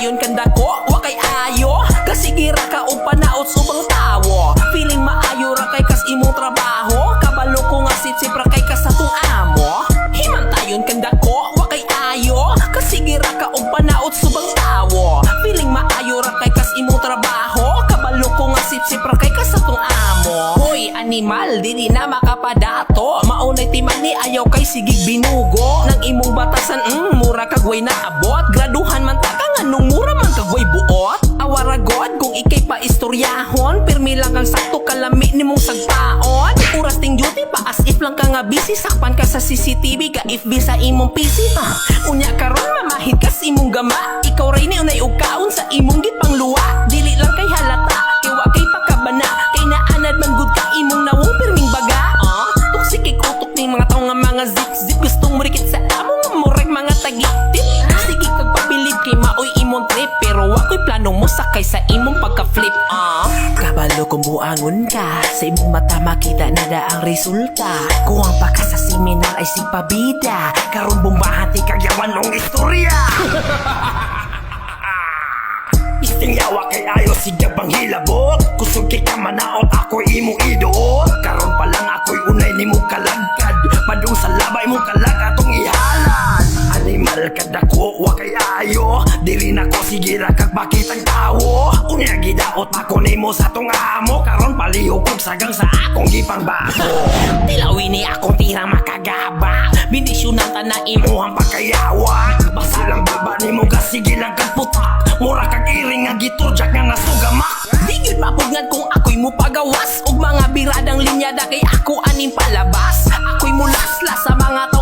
Himantayon kanda ko, wakay ayo. Kasigira ka o panaot subang tawo. Feeling maayo ra kay kas imong trabaho. Kabalo ko nga sipra kay kas atong amo. Himantayon kanda ko, wakay ayo. Kasigira ka o panaot subang tawo. Feeling maayo ra kay kas imong trabaho. Kabalo ko nga sipra kay kas atong amo. Hoy animal, dili na makapadato. Maunay timani ayaw kay sigig binugo. Nang imong batasan, mura kagway na abot. Graduhan man ta ka nga nung mura man kagway buot. Awara god kung ikay pa istoryahon. Pirmi lang kang sakto kalami nimong sagpaon. Oras ting duty pa as if lang ka nga busy. Sakpan ka sa CCTV ka if sa imong PC. Unya karon mamahid ka sa imong gama. Ikaw ray ni unay ukaon sa imong gipangluwa. Dili lang kay halata, kay wa kay pakabana. Kay naanad man gud ka imong nawong pirming baga. Tuksik kay kutok ning mga taong nga mga zip-zip. Gustong murikit sa among murag mga tagitip. Sige kag pabilib kay maoy imong trip. Pero wako'y plano mo sakay sa imong pagka-flip. Kabalo kung buangon ka, sa imong mata makita na da ang resulta. Kuwang pa ka sa seminar ay si pabida. Karon bombahan ti kagyawan ng istorya. Istingyawa kay ayo siga bang hilabot. Kusog kay ka manaot ako'y imong idoot. Karon pa lang ako'y unay nimo kalagkad. Padung sa labay mo kalag atong ihalad. Animal kadako wa kay ayo. Dili na ko sigira kag bakit ang tawo. Unya gidaot ako nimo sa tong amo. Karon palihok kog sagang sa akong gipangbago. Tilawin ni akong tirang makagaba. Bindisyonan ta na Imuhang pagkayawa. Basta lang baba nimo gasige lang kag putak. Mura kag iring nga giturjak nga nasugamak. Di gyud mapugngan kung ako'y mo pagawas. Og mga biradang linyada kay ako aning palabas. Ako'y mulaslas sa mga